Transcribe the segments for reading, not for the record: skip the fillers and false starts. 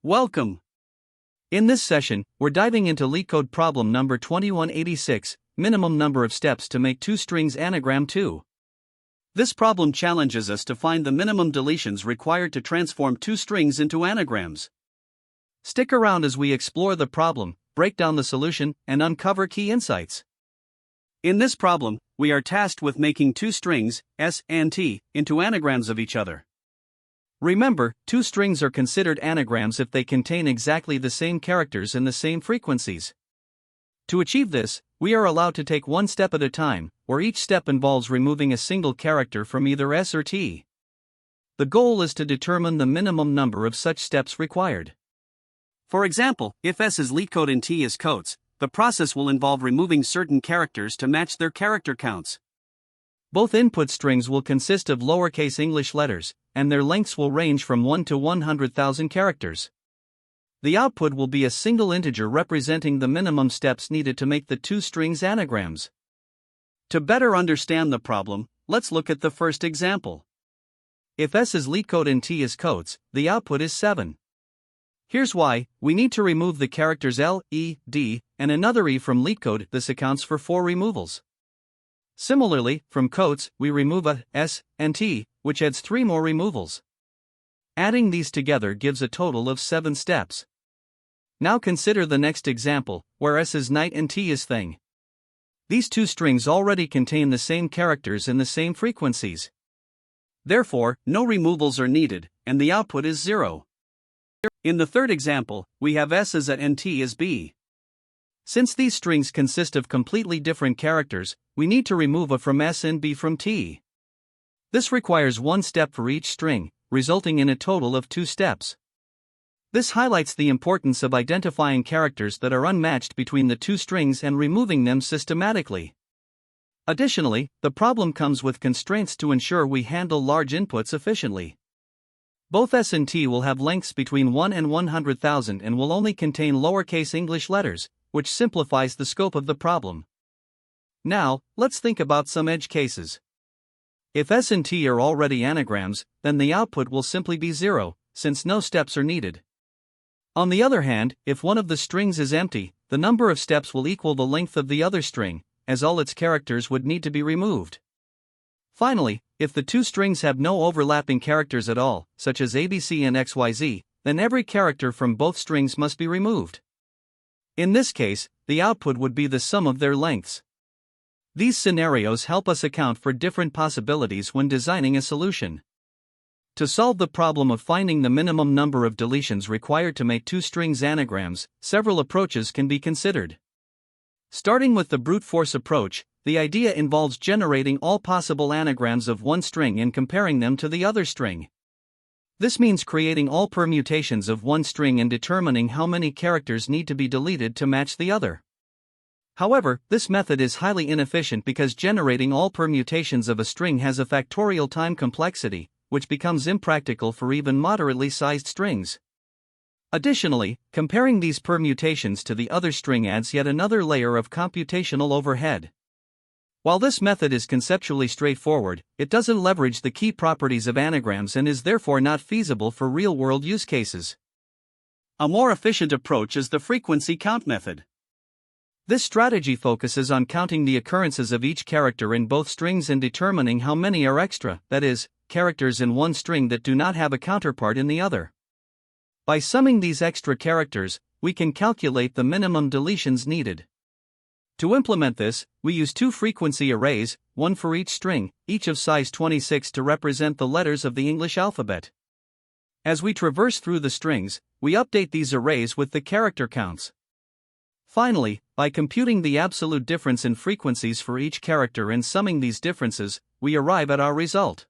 Welcome! In this session, we're diving into LeetCode problem number 2186, minimum number of steps to make two strings anagram 2. This problem challenges us to find the minimum deletions required to transform two strings into anagrams. Stick around as we explore the problem, break down the solution, and uncover key insights. In this problem, we are tasked with making two strings, S and T, into anagrams of each other. Remember, two strings are considered anagrams if they contain exactly the same characters and the same frequencies. To achieve this, we are allowed to take one step at a time, where each step involves removing a single character from either S or T. The goal is to determine the minimum number of such steps required. For example, if S is LeetCode and T is codes, the process will involve removing certain characters to match their character counts. Both input strings will consist of lowercase English letters, and their lengths will range from 1 to 100,000 characters. The output will be a single integer representing the minimum steps needed to make the two strings anagrams. To better understand the problem, let's look at the first example. If S is LeetCode and T is codes, the output is 7. Here's why: we need to remove the characters L, E, D, and another E from LeetCode. This accounts for 4 removals. Similarly, from codes, we remove a S and T, which adds 3 more removals. Adding these together gives a total of 7 steps. Now consider the next example, where S is night and T is thing. These two strings already contain the same characters and the same frequencies. Therefore, no removals are needed, and the output is 0. In the third example, we have S as A and T as B. Since these strings consist of completely different characters, we need to remove A from S and B from T. This requires one step for each string, resulting in a total of 2 steps. This highlights the importance of identifying characters that are unmatched between the two strings and removing them systematically. Additionally, the problem comes with constraints to ensure we handle large inputs efficiently. Both S and T will have lengths between 1 and 100,000 and will only contain lowercase English letters, which simplifies the scope of the problem. Now, let's think about some edge cases. If S and T are already anagrams, then the output will simply be 0, since no steps are needed. On the other hand, if one of the strings is empty, the number of steps will equal the length of the other string, as all its characters would need to be removed. Finally, if the two strings have no overlapping characters at all, such as ABC and XYZ, then every character from both strings must be removed. In this case, the output would be the sum of their lengths. These scenarios help us account for different possibilities when designing a solution. To solve the problem of finding the minimum number of deletions required to make two strings anagrams, several approaches can be considered. Starting with the brute force approach, the idea involves generating all possible anagrams of one string and comparing them to the other string. This means creating all permutations of one string and determining how many characters need to be deleted to match the other. However, this method is highly inefficient because generating all permutations of a string has a factorial time complexity, which becomes impractical for even moderately sized strings. Additionally, comparing these permutations to the other string adds yet another layer of computational overhead. While this method is conceptually straightforward, it doesn't leverage the key properties of anagrams and is therefore not feasible for real-world use cases. A more efficient approach is the frequency count method. This strategy focuses on counting the occurrences of each character in both strings and determining how many are extra, that is, characters in one string that do not have a counterpart in the other. By summing these extra characters, we can calculate the minimum deletions needed. To implement this, we use 2 frequency arrays, one for each string, each of size 26 to represent the letters of the English alphabet. As we traverse through the strings, we update these arrays with the character counts. Finally, by computing the absolute difference in frequencies for each character and summing these differences, we arrive at our result.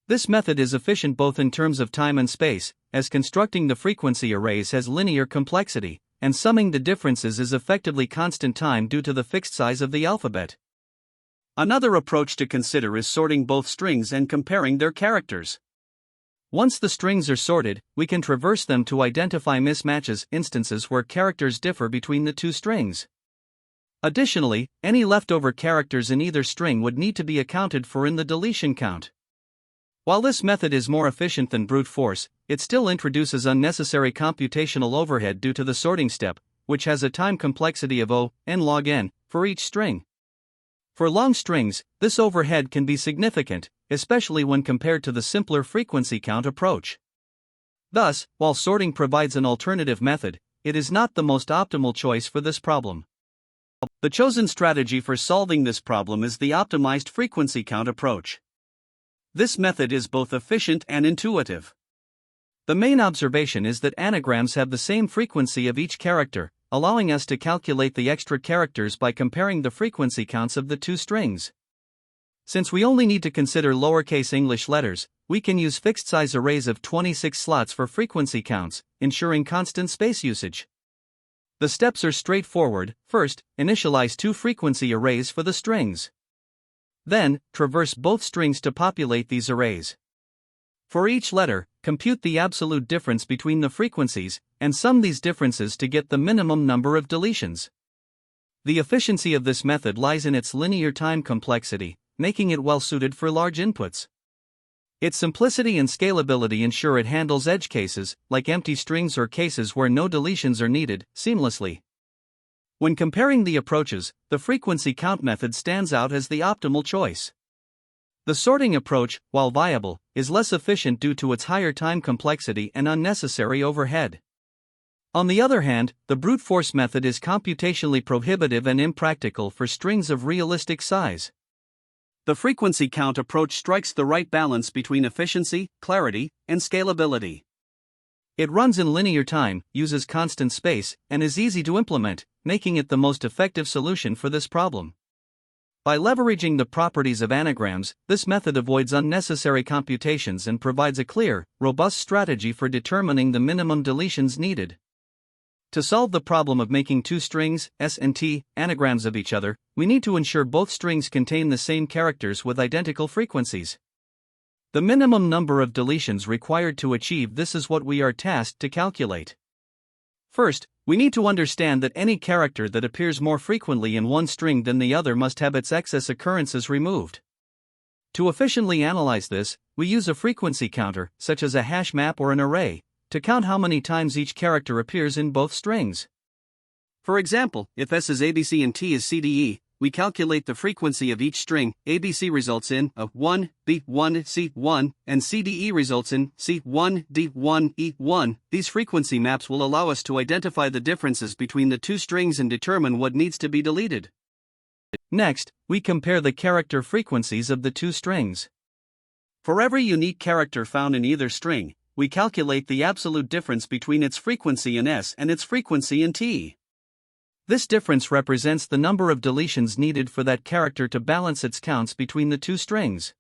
This method is efficient both in terms of time and space, as constructing the frequency arrays has linear complexity, and summing the differences is effectively constant time due to the fixed size of the alphabet. Another approach to consider is sorting both strings and comparing their characters. Once the strings are sorted, we can traverse them to identify mismatches, instances where characters differ between the two strings. Additionally, any leftover characters in either string would need to be accounted for in the deletion count. While this method is more efficient than brute force, it still introduces unnecessary computational overhead due to the sorting step, which has a time complexity of n log n for each string. For long strings, this overhead can be significant, especially when compared to the simpler frequency count approach. Thus, while sorting provides an alternative method, it is not the most optimal choice for this problem. The chosen strategy for solving this problem is the optimized frequency count approach. This method is both efficient and intuitive. The main observation is that anagrams have the same frequency of each character, allowing us to calculate the extra characters by comparing the frequency counts of the two strings. Since we only need to consider lowercase English letters, we can use fixed-size arrays of 26 slots for frequency counts, ensuring constant space usage. The steps are straightforward. First, initialize two frequency arrays for the strings. Then, traverse both strings to populate these arrays. For each letter, compute the absolute difference between the frequencies, and sum these differences to get the minimum number of deletions. The efficiency of this method lies in its linear time complexity, making it well suited for large inputs. Its simplicity and scalability ensure it handles edge cases, like empty strings or cases where no deletions are needed, seamlessly. When comparing the approaches, the frequency count method stands out as the optimal choice. The sorting approach, while viable, is less efficient due to its higher time complexity and unnecessary overhead. On the other hand, the brute force method is computationally prohibitive and impractical for strings of realistic size. The frequency count approach strikes the right balance between efficiency, clarity, and scalability. It runs in linear time, uses constant space, and is easy to implement, making it the most effective solution for this problem. By leveraging the properties of anagrams, this method avoids unnecessary computations and provides a clear, robust strategy for determining the minimum deletions needed. To solve the problem of making two strings, S and T, anagrams of each other, we need to ensure both strings contain the same characters with identical frequencies. The minimum number of deletions required to achieve this is what we are tasked to calculate. First, we need to understand that any character that appears more frequently in one string than the other must have its excess occurrences removed. To efficiently analyze this, we use a frequency counter, such as a hash map or an array, to count how many times each character appears in both strings. For example, if S is ABC and T is CDE, we calculate the frequency of each string. ABC results in A1, B1, C1, and CDE results in C1, D1, E1. These frequency maps will allow us to identify the differences between the two strings and determine what needs to be deleted. Next, we compare the character frequencies of the two strings. For every unique character found in either string, we calculate the absolute difference between its frequency in S and its frequency in T. This difference represents the number of deletions needed for that character to balance its counts between the two strings.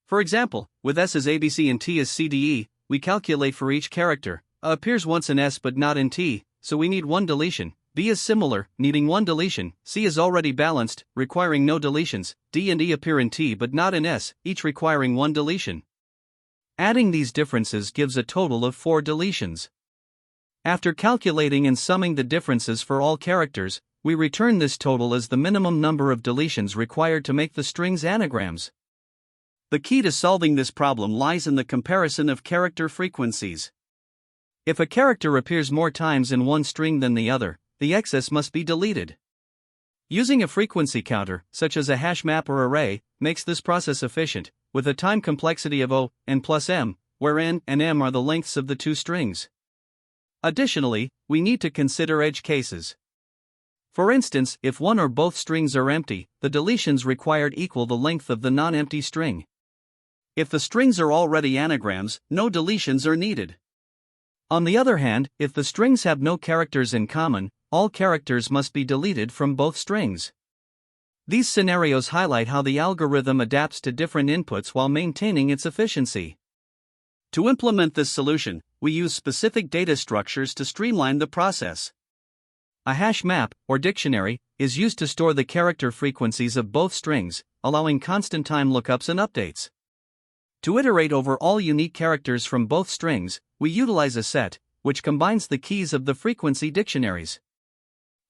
For example, with S as ABC and T as CDE, we calculate for each character. A appears once in S but not in T, so we need one deletion. B is similar, needing one deletion. C is already balanced, requiring no deletions. D and E appear in T but not in S, each requiring one deletion. Adding these differences gives a total of 4 deletions. After calculating and summing the differences for all characters, we return this total as the minimum number of deletions required to make the strings anagrams. The key to solving this problem lies in the comparison of character frequencies. If a character appears more times in one string than the other, the excess must be deleted. Using a frequency counter, such as a hash map or array, makes this process efficient, with a time complexity of O, n plus m, where n and m are the lengths of the two strings. Additionally, we need to consider edge cases. For instance, if one or both strings are empty, the deletions required equal the length of the non-empty string. If the strings are already anagrams, no deletions are needed. On the other hand, if the strings have no characters in common, all characters must be deleted from both strings. These scenarios highlight how the algorithm adapts to different inputs while maintaining its efficiency. To implement this solution, we use specific data structures to streamline the process. A hash map, or dictionary, is used to store the character frequencies of both strings, allowing constant time lookups and updates. To iterate over all unique characters from both strings, we utilize a set, which combines the keys of the frequency dictionaries.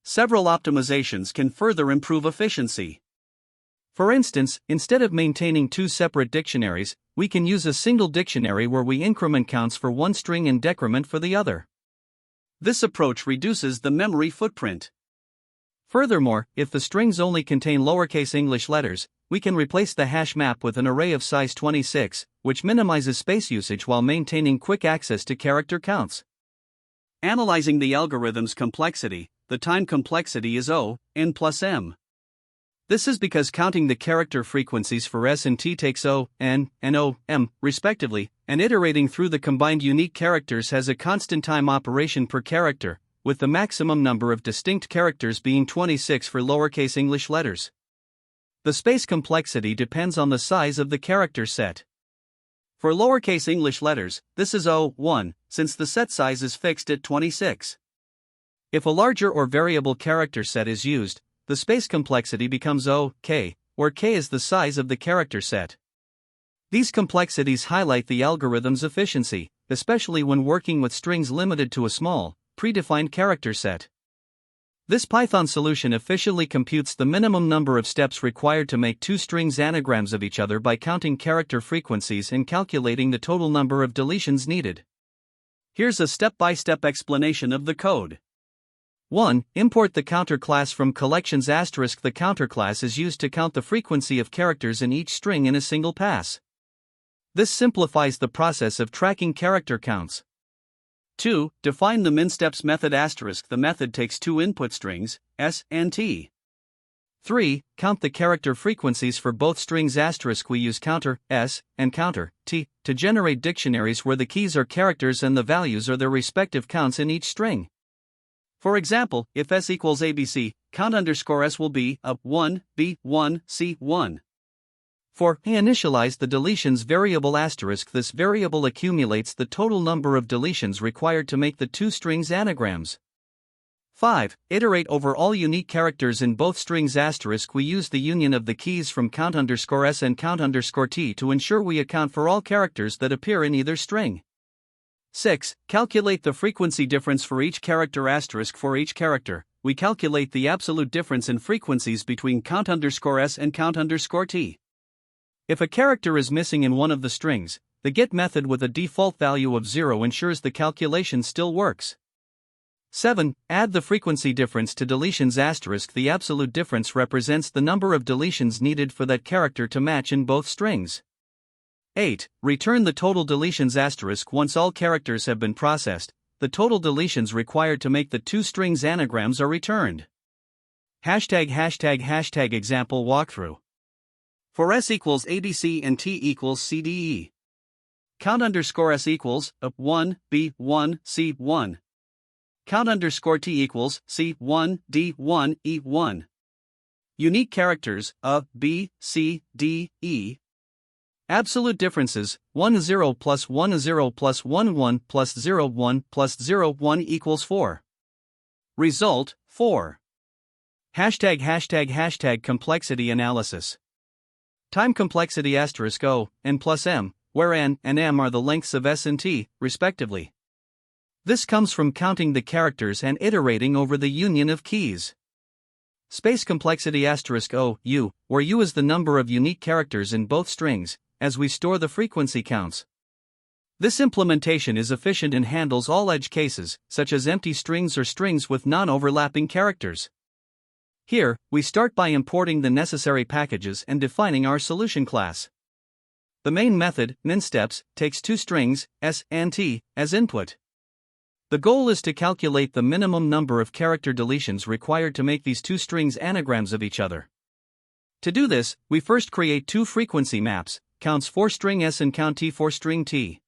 Several optimizations can further improve efficiency. For instance, instead of maintaining two separate dictionaries, we can use a single dictionary where we increment counts for one string and decrement for the other. This approach reduces the memory footprint. Furthermore, if the strings only contain lowercase English letters, we can replace the hash map with an array of size 26, which minimizes space usage while maintaining quick access to character counts. Analyzing the algorithm's complexity, the time complexity is O, n plus m. This is because counting the character frequencies for S and T takes O, n, and O, m, respectively, and iterating through the combined unique characters has a constant time operation per character, with the maximum number of distinct characters being 26 for lowercase English letters. The space complexity depends on the size of the character set. For lowercase English letters, this is O1, since the set size is fixed at 26. If a larger or variable character set is used, the space complexity becomes OK, where K is the size of the character set. These complexities highlight the algorithm's efficiency, especially when working with strings limited to a small, predefined character set. This Python solution efficiently computes the minimum number of steps required to make two strings anagrams of each other by counting character frequencies and calculating the total number of deletions needed. Here's a step-by-step explanation of the code. 1. Import the counter class from collections*. The counter class is used to count the frequency of characters in each string in a single pass. This simplifies the process of tracking character counts. 2. Define the minsteps method*. The method takes two input strings, S and T. 3. Count the character frequencies for both strings*. We use counter S and counter T to generate dictionaries where the keys are characters and the values are their respective counts in each string. For example, if S equals ABC, count_S will be A1, B1, C1. For I initialize the deletions variable *. This variable accumulates the total number of deletions required to make the two strings anagrams. 5. Iterate over all unique characters in both strings*. We use the union of the keys from count_S and count_T to ensure we account for all characters that appear in either string. 6. Calculate the frequency difference for each character *. For each character, we calculate the absolute difference in frequencies between count_S and count_T. If a character is missing in one of the strings, the get method with a default value of 0 ensures the calculation still works. 7. Add the frequency difference to deletions*. The absolute difference represents the number of deletions needed for that character to match in both strings. 8. Return the total deletions*. Once all characters have been processed, the total deletions required to make the two strings anagrams are returned. ### example walkthrough. For S equals ABC and T equals CDE. Count_S equals A1, B1, C1. Count_T equals C1, D1, E1. Unique characters A, B, C, D, E. Absolute differences 1 0 plus 1 0 plus 1 1 plus 0 1 plus 0 1 equals 4. Result 4. ### complexity analysis. Time complexity *O, n plus m, where n and m are the lengths of S and T, respectively. This comes from counting the characters and iterating over the union of keys. Space complexity *O, U, where U is the number of unique characters in both strings, as we store the frequency counts. This implementation is efficient and handles all edge cases, such as empty strings or strings with non-overlapping characters. Here, we start by importing the necessary packages and defining our solution class. The main method, minsteps, takes two strings, S and T, as input. The goal is to calculate the minimum number of character deletions required to make these two strings anagrams of each other. To do this, we first create two frequency maps, counts for string S and count T for string T.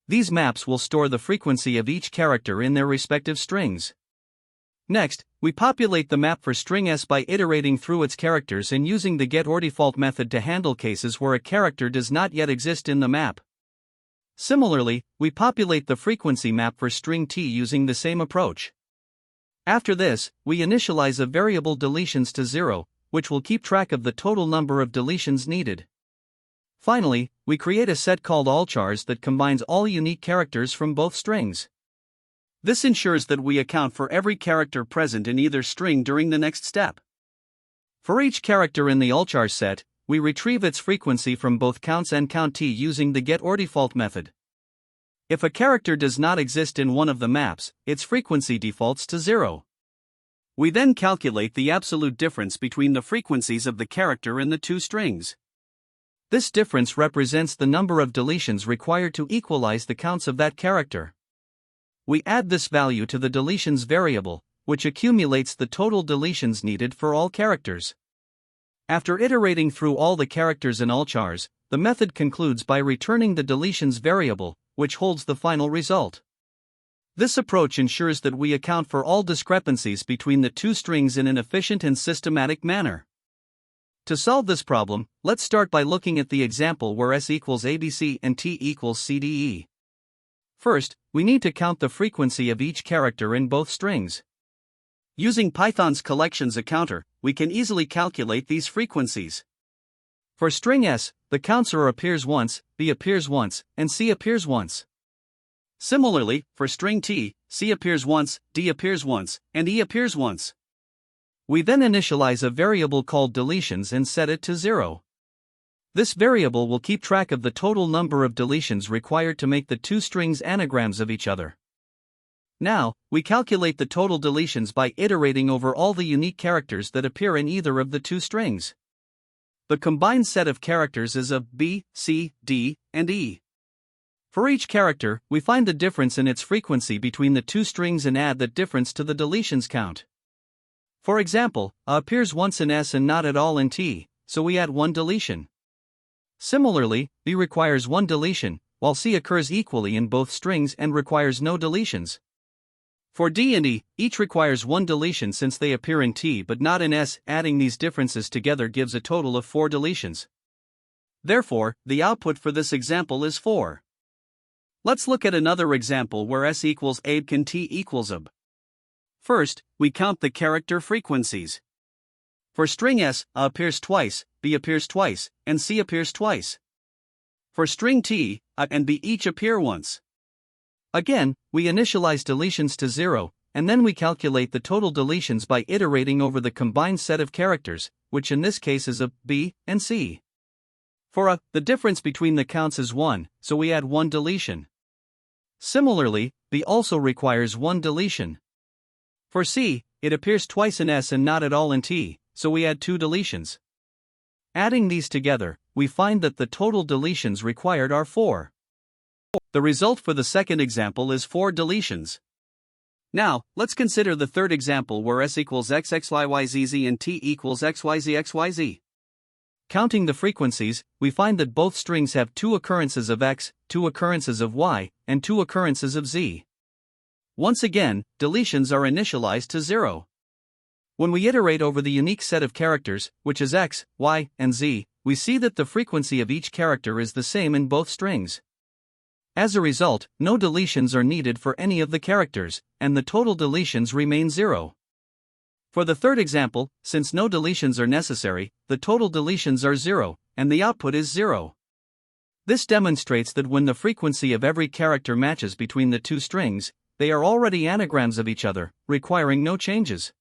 These maps will store the frequency of each character in their respective strings. Next, we populate the map for string S by iterating through its characters and using the getOrDefault method to handle cases where a character does not yet exist in the map. Similarly, we populate the frequency map for string T using the same approach. After this, we initialize a variable deletions to 0, which will keep track of the total number of deletions needed. Finally, we create a set called allchars that combines all unique characters from both strings. This ensures that we account for every character present in either string during the next step. For each character in the allchar set, we retrieve its frequency from both counts and count using the getOrDefault method. If a character does not exist in one of the maps, its frequency defaults to 0. We then calculate the absolute difference between the frequencies of the character in the two strings. This difference represents the number of deletions required to equalize the counts of that character. We add this value to the deletions variable, which accumulates the total deletions needed for all characters. After iterating through all the characters in all chars, the method concludes by returning the deletions variable, which holds the final result. This approach ensures that we account for all discrepancies between the two strings in an efficient and systematic manner. To solve this problem, let's start by looking at the example where s equals abc and t equals cde. First, we need to count the frequency of each character in both strings. Using Python's collections accounter, we can easily calculate these frequencies. For string s, the counter appears once, b appears once, and c appears once. Similarly, for string t, c appears once, d appears once, and e appears once. We then initialize a variable called deletions and set it to 0. This variable will keep track of the total number of deletions required to make the two strings anagrams of each other. Now, we calculate the total deletions by iterating over all the unique characters that appear in either of the two strings. The combined set of characters is of B, C, D, and E. For each character, we find the difference in its frequency between the two strings and add that difference to the deletions count. For example, A appears once in S and not at all in T, so we add one deletion. Similarly, B requires one deletion, while C occurs equally in both strings and requires no deletions. For D and E, each requires one deletion since they appear in T but not in S. Adding these differences together gives a total of 4 deletions. Therefore, the output for this example is 4. Let's look at another example where S equals ABC and T equals AB. First, we count the character frequencies. For string S, A appears twice, B appears twice, and C appears twice. For string T, A and B each appear once. Again, we initialize deletions to 0, and then we calculate the total deletions by iterating over the combined set of characters, which in this case is A, B, and C. For A, the difference between the counts is 1, so we add one deletion. Similarly, B also requires one deletion. For C, it appears twice in S and not at all in T, so we add 2 deletions. Adding these together, we find that the total deletions required are 4. The result for the second example is 4 deletions. Now, let's consider the third example where S equals XXYYZZ and T equals XYZXYZ. Counting the frequencies, we find that both strings have 2 occurrences of X, 2 occurrences of Y, and 2 occurrences of Z. Once again, deletions are initialized to 0. When we iterate over the unique set of characters, which is X, Y, and Z, we see that the frequency of each character is the same in both strings. As a result, no deletions are needed for any of the characters, and the total deletions remain 0. For the third example, since no deletions are necessary, the total deletions are 0, and the output is 0. This demonstrates that when the frequency of every character matches between the two strings, they are already anagrams of each other, requiring no changes.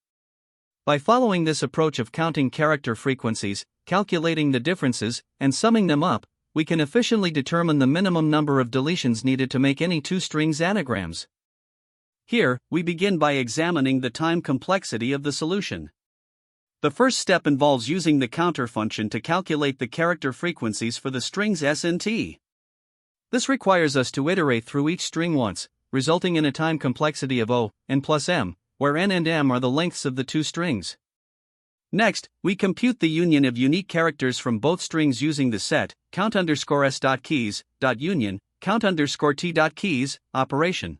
By following this approach of counting character frequencies, calculating the differences, and summing them up, we can efficiently determine the minimum number of deletions needed to make any two strings anagrams. Here, we begin by examining the time complexity of the solution. The first step involves using the counter function to calculate the character frequencies for the strings S and T. This requires us to iterate through each string once, resulting in a time complexity of O, n plus m, where n and m are the lengths of the two strings. Next, we compute the union of unique characters from both strings using the set count_s.keys.union, count_t.keys operation.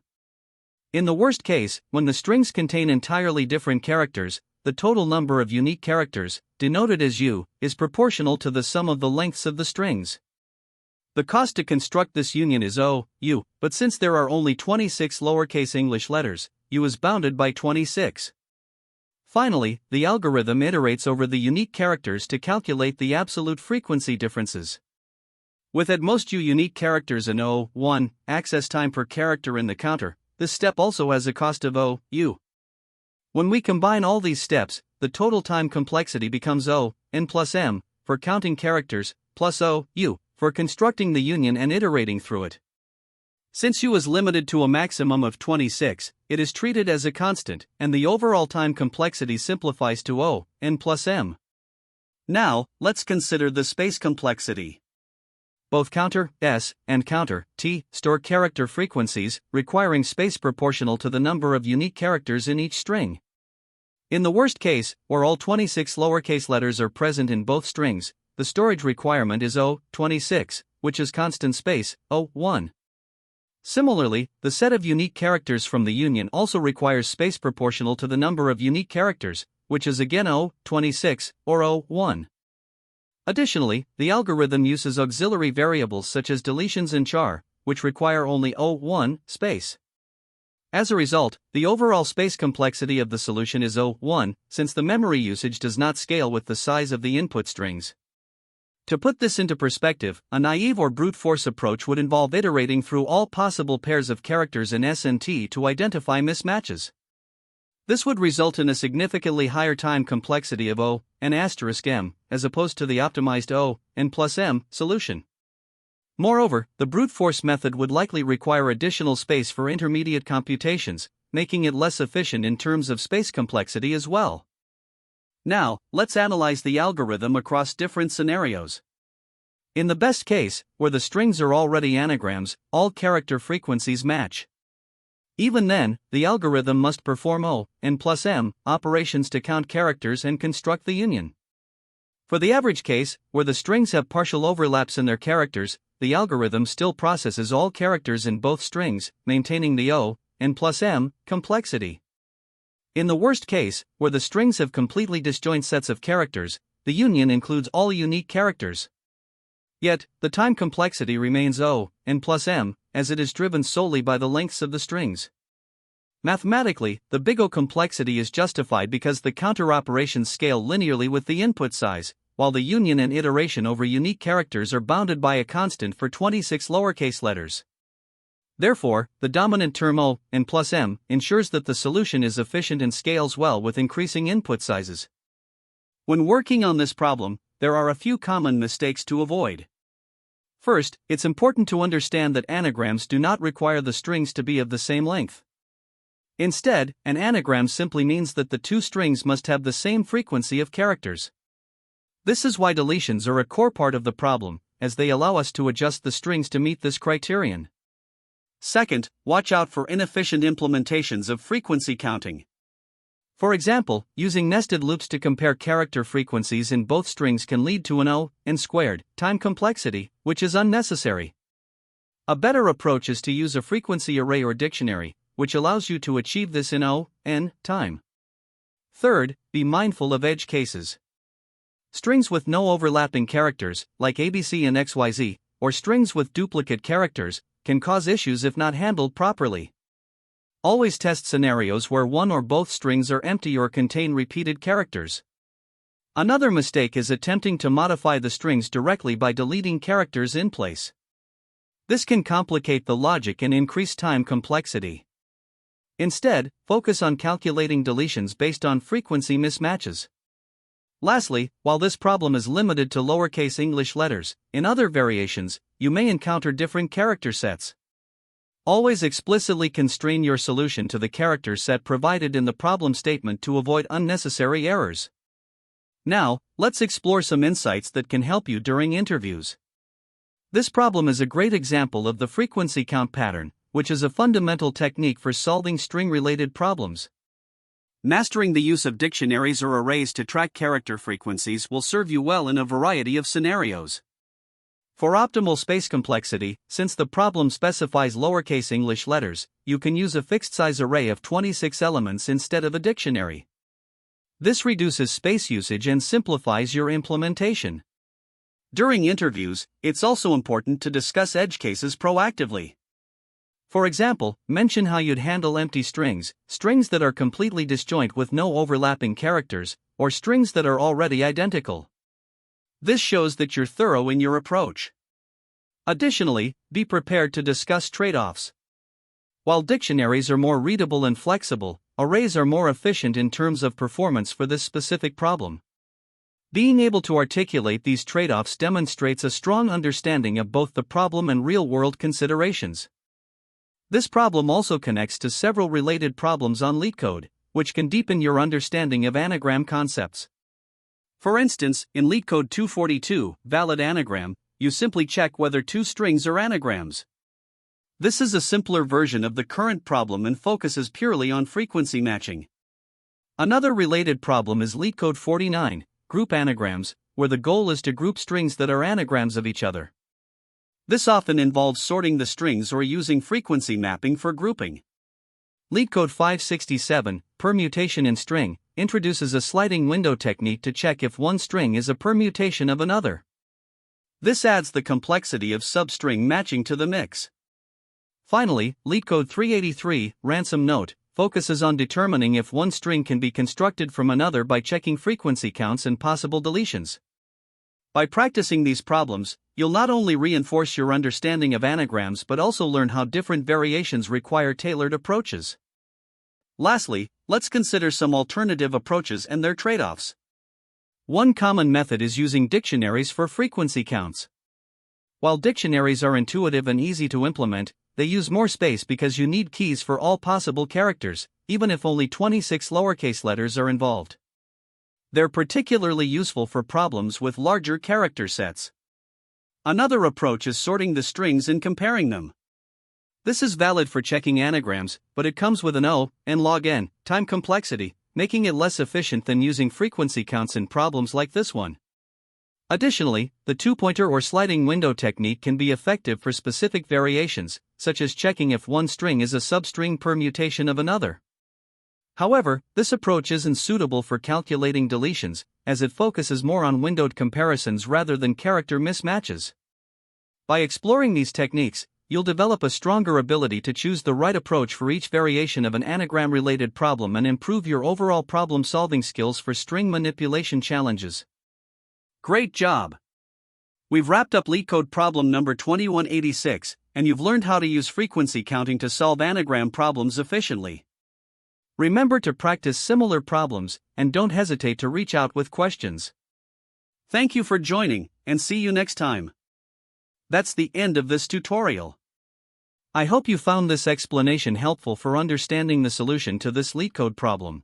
In the worst case, when the strings contain entirely different characters, the total number of unique characters, denoted as u, is proportional to the sum of the lengths of the strings. The cost to construct this union is O, u, but since there are only 26 lowercase English letters, u is bounded by 26. Finally, the algorithm iterates over the unique characters to calculate the absolute frequency differences. With at most u unique characters and O, 1, access time per character in the counter, this step also has a cost of O, u. When we combine all these steps, the total time complexity becomes O, n plus m, for counting characters, plus O, U, for constructing the union and iterating through it. Since U is limited to a maximum of 26, it is treated as a constant, and the overall time complexity simplifies to O, n plus m. Now, let's consider the space complexity. Both counter, S, and counter, T, store character frequencies, requiring space proportional to the number of unique characters in each string. In the worst case, where all 26 lowercase letters are present in both strings, the storage requirement is O26, which is constant space, O1. Similarly, the set of unique characters from the union also requires space proportional to the number of unique characters, which is again O26, or O1. Additionally, the algorithm uses auxiliary variables such as deletions and char, which require only O1 space. As a result, the overall space complexity of the solution is O1, since the memory usage does not scale with the size of the input strings. To put this into perspective, a naive or brute force approach would involve iterating through all possible pairs of characters in S and T to identify mismatches. This would result in a significantly higher time complexity of O, n asterisk m, as opposed to the optimized O, n plus m, solution. Moreover, the brute force method would likely require additional space for intermediate computations, making it less efficient in terms of space complexity as well. Now, let's analyze the algorithm across different scenarios. In the best case, where the strings are already anagrams, all character frequencies match. Even then, the algorithm must perform O, n plus m, operations to count characters and construct the union. For the average case, where the strings have partial overlaps in their characters, the algorithm still processes all characters in both strings, maintaining the O, n plus m, complexity. In the worst case, where the strings have completely disjoint sets of characters, the union includes all unique characters. Yet, the time complexity remains O, n plus m, as it is driven solely by the lengths of the strings. Mathematically, the big O complexity is justified because the counter operations scale linearly with the input size, while the union and iteration over unique characters are bounded by a constant for 26 lowercase letters. Therefore, the dominant term O, n plus m, ensures that the solution is efficient and scales well with increasing input sizes. When working on this problem, there are a few common mistakes to avoid. First, it's important to understand that anagrams do not require the strings to be of the same length. Instead, an anagram simply means that the two strings must have the same frequency of characters. This is why deletions are a core part of the problem, as they allow us to adjust the strings to meet this criterion. Second, watch out for inefficient implementations of frequency counting. For example, using nested loops to compare character frequencies in both strings can lead to an O, n squared, time complexity, which is unnecessary. A better approach is to use a frequency array or dictionary, which allows you to achieve this in O, n, time. Third, be mindful of edge cases. Strings with no overlapping characters, like ABC and XYZ, or strings with duplicate characters, can cause issues if not handled properly. Always test scenarios where one or both strings are empty or contain repeated characters. Another mistake is attempting to modify the strings directly by deleting characters in place. This can complicate the logic and increase time complexity. Instead, focus on calculating deletions based on frequency mismatches. Lastly, while this problem is limited to lowercase English letters, in other variations, you may encounter different character sets. Always explicitly constrain your solution to the character set provided in the problem statement to avoid unnecessary errors. Now, let's explore some insights that can help you during interviews. This problem is a great example of the frequency count pattern, which is a fundamental technique for solving string-related problems. Mastering the use of dictionaries or arrays to track character frequencies will serve you well in a variety of scenarios. For optimal space complexity, since the problem specifies lowercase English letters, you can use a fixed-size array of 26 elements instead of a dictionary. This reduces space usage and simplifies your implementation. During interviews, it's also important to discuss edge cases proactively. For example, mention how you'd handle empty strings, strings that are completely disjoint with no overlapping characters, or strings that are already identical. This shows that you're thorough in your approach. Additionally, be prepared to discuss trade-offs. While dictionaries are more readable and flexible, arrays are more efficient in terms of performance for this specific problem. Being able to articulate these trade-offs demonstrates a strong understanding of both the problem and real-world considerations. This problem also connects to several related problems on LeetCode, which can deepen your understanding of anagram concepts. For instance, in LeetCode 242, Valid Anagram, you simply check whether two strings are anagrams. This is a simpler version of the current problem and focuses purely on frequency matching. Another related problem is LeetCode 49, Group Anagrams, where the goal is to group strings that are anagrams of each other. This often involves sorting the strings or using frequency mapping for grouping. LeetCode 567, Permutation in String, introduces a sliding window technique to check if one string is a permutation of another. This adds the complexity of substring matching to the mix. Finally, LeetCode 383, Ransom Note, focuses on determining if one string can be constructed from another by checking frequency counts and possible deletions. By practicing these problems, you'll not only reinforce your understanding of anagrams but also learn how different variations require tailored approaches. Lastly, let's consider some alternative approaches and their trade-offs. One common method is using dictionaries for frequency counts. While dictionaries are intuitive and easy to implement, they use more space because you need keys for all possible characters, even if only 26 lowercase letters are involved. They're particularly useful for problems with larger character sets. Another approach is sorting the strings and comparing them. This is valid for checking anagrams, but it comes with an O, n log n, time complexity, making it less efficient than using frequency counts in problems like this one. Additionally, the two-pointer or sliding window technique can be effective for specific variations, such as checking if one string is a substring permutation of another. However, this approach isn't suitable for calculating deletions, as it focuses more on windowed comparisons rather than character mismatches. By exploring these techniques, you'll develop a stronger ability to choose the right approach for each variation of an anagram-related problem and improve your overall problem-solving skills for string manipulation challenges. Great job! We've wrapped up LeetCode problem number 2186, and you've learned how to use frequency counting to solve anagram problems efficiently. Remember to practice similar problems, and don't hesitate to reach out with questions. Thank you for joining, and see you next time. That's the end of this tutorial. I hope you found this explanation helpful for understanding the solution to this LeetCode problem.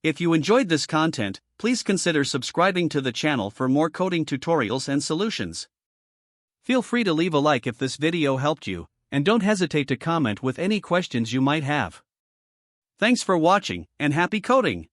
If you enjoyed this content, please consider subscribing to the channel for more coding tutorials and solutions. Feel free to leave a like if this video helped you, and don't hesitate to comment with any questions you might have. Thanks for watching, and happy coding!